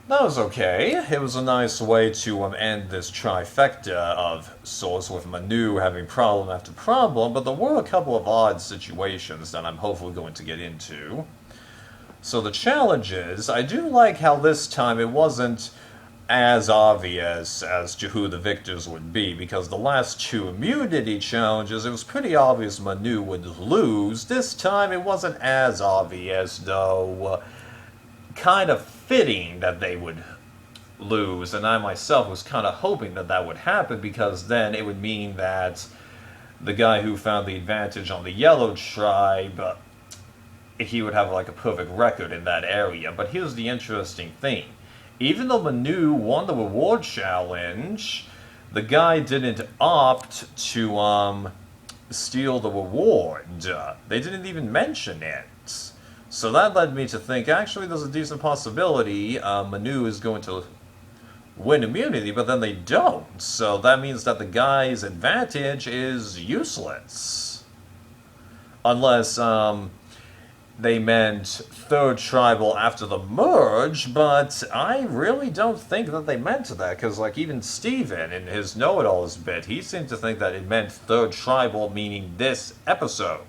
That was okay. It was a nice way to end this trifecta of sorts with Manu having problem after problem, but there were a couple of odd situations that I'm hopefully going to get into. So the challenge is, I do like how this time it wasn't as obvious as to who the victors would be, because the last two immunity challenges, it was pretty obvious Manu would lose. This time it wasn't as obvious, though kind of fitting that they would lose, and I myself was kind of hoping that that would happen, because then it would mean that the guy who found the advantage on the yellow tribe, he would have like a perfect record in that area. But here's the interesting thing. Even though Manu won the reward challenge, the guy didn't opt to steal the reward. They didn't even mention it. So that led me to think, actually, there's a decent possibility Manu is going to win immunity, but then they don't. So that means that the guy's advantage is useless. Unless they meant third tribal after the merge, but I really don't think that they meant that, because like even Steven in his know-it-alls bit, he seemed to think that it meant third tribal, meaning this episode.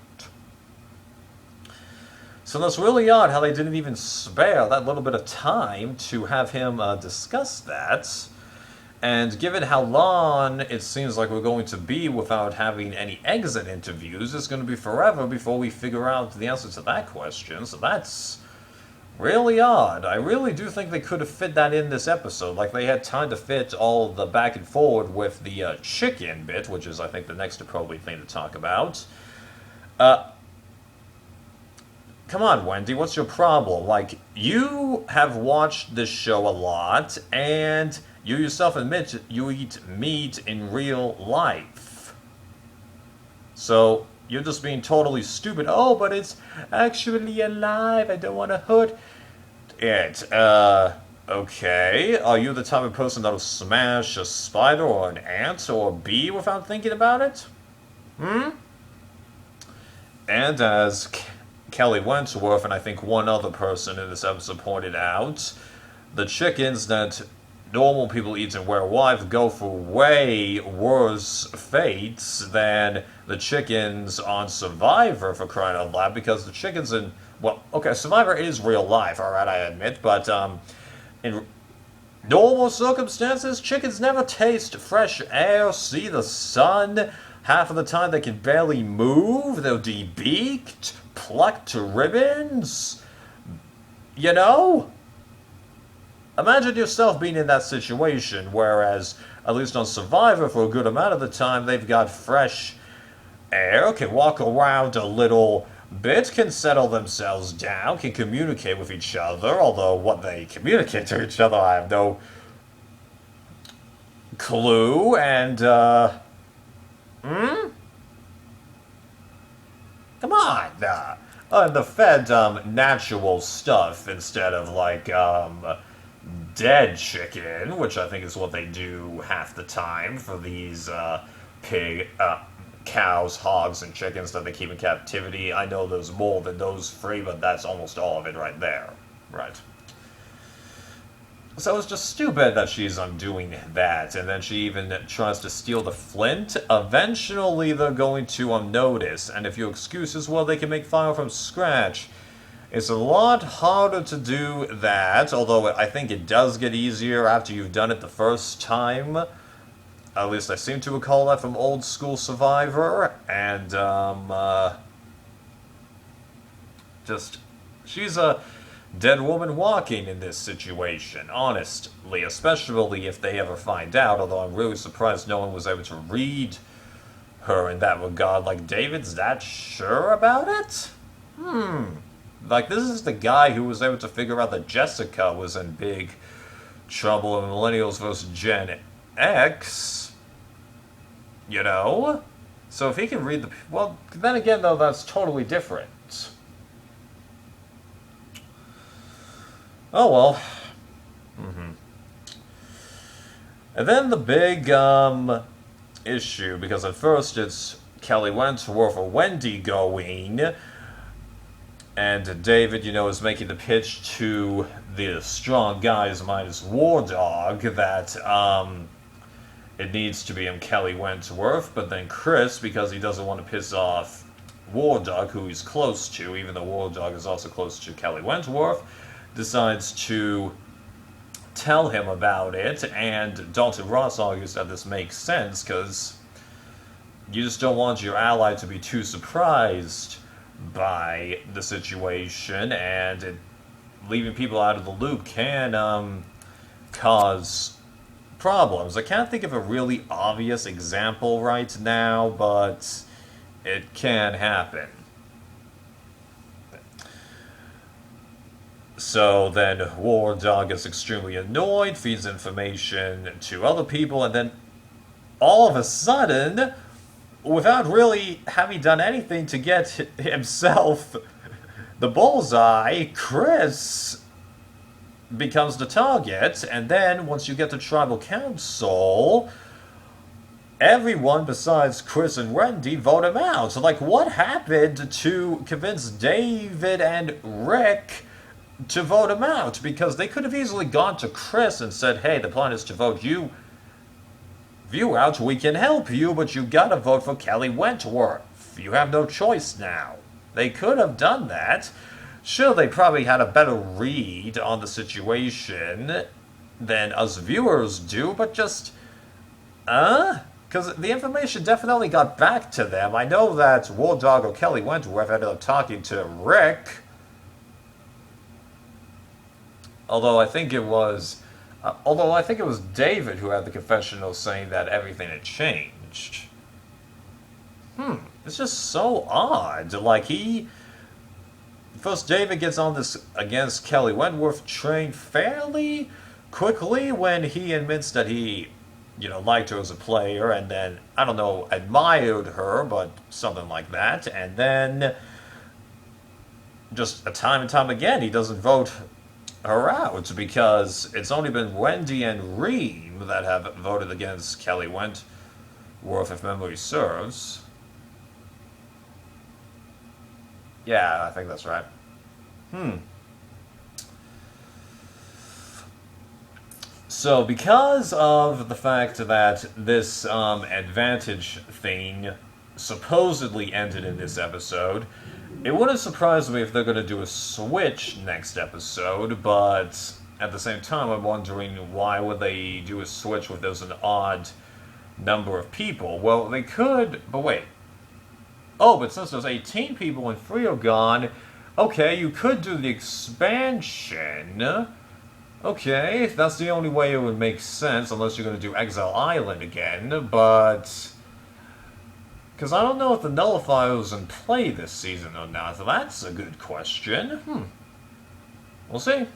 So that's really odd how they didn't even spare that little bit of time to have him discuss that. And given how long it seems like we're going to be without having any exit interviews, it's going to be forever before we figure out the answer to that question. So that's really odd. I really do think they could have fit that in this episode. Like, they had time to fit all the back and forward with the chicken bit, which is, I think, the next appropriate thing to talk about. Come on, Wendy, what's your problem? Like, you have watched this show a lot, and you yourself admit you eat meat in real life. So, you're just being totally stupid. Oh, but it's actually alive. I don't want to hurt it. Okay. Are you the type of person that'll smash a spider or an ant or a bee without thinking about it? And as Kelly Wentworth and I think one other person in this episode pointed out, the chickens that normal people eat in real life go for way worse fates than the chickens on Survivor, for crying out loud, because the chickens in, well, okay, Survivor is real life, alright, I admit, but in normal circumstances, chickens never taste fresh air, see the sun. Half of the time they can barely move, they're debeaked, plucked to ribbons. You know? Imagine yourself being in that situation, whereas, at least on Survivor, for a good amount of the time, they've got fresh air, can walk around a little bit, can settle themselves down, can communicate with each other, although what they communicate to each other, I have no clue, and, Come on! The fed, natural stuff instead of, like, dead chicken, which I think is what they do half the time for these, cows, hogs, and chickens that they keep in captivity. I know there's more than those three, but that's almost all of it right there. Right. So it's just stupid that she's undoing that, and then she even tries to steal the flint. Eventually, they're going to notice, and if your excuse is, well, they can make fire from scratch, it's a lot harder to do that, although I think it does get easier after you've done it the first time. At least I seem to recall that from old school Survivor, and, she's a dead woman walking in this situation, honestly, especially if they ever find out, although I'm really surprised no one was able to read her in that regard. Like, David's that sure about it? Like, this is the guy who was able to figure out that Jessica was in big trouble in Millennials vs. Gen X. You know? So if he can read the... Well, then again, though, that's totally different. Oh, well. And then the big, issue, because at first it's Kelly Wentworth or Wendy going, And David, is making the pitch to the strong guys minus War Dog that it needs to be Kelly Wentworth, but then Chris, because he doesn't want to piss off War Dog, who he's close to, even though War Dog is also close to Kelly Wentworth, decides to tell him about it, and Dalton Ross argues that this makes sense, because you just don't want your ally to be too surprised by the situation, and leaving people out of the loop can cause problems. I can't think of a really obvious example right now, but it can happen. So then War Dog gets extremely annoyed, feeds information to other people, and then all of a sudden, without really having done anything to get himself the bullseye, Chris becomes the target, and then once you get to Tribal Council, everyone besides Chris and Wendy vote him out. So, what happened to convince David and Rick to vote him out? Because they could have easily gone to Chris and said, hey, the plan is to vote you out, we can help you, but you gotta vote for Kelly Wentworth. You have no choice now. They could have done that. Sure, they probably had a better read on the situation than us viewers do, but just, because the information definitely got back to them. I know that War Dog or Kelly Wentworth ended up talking to Rick, although I think it was David who had the confessional saying that everything had changed. It's just so odd. First David gets on this against Kelly Wentworth train fairly quickly when he admits that he, liked her as a player, and then, I don't know, admired her, but something like that, and then just time and time again, he doesn't vote her out, because it's only been Wendy and Reem that have voted against Kelly Wentworth, if memory serves. Yeah, I think that's right. So, because of the fact that this advantage thing supposedly ended in this episode, it wouldn't surprise me if they're going to do a switch next episode, but at the same time, I'm wondering why would they do a switch if there's an odd number of people? Well, they could, but wait. Oh, but since there's 18 people and 3 are gone, okay, you could do the expansion. Okay, that's the only way it would make sense, unless you're going to do Exile Island again, but because I don't know if the Nullifier was in play this season or not. So that's a good question. We'll see.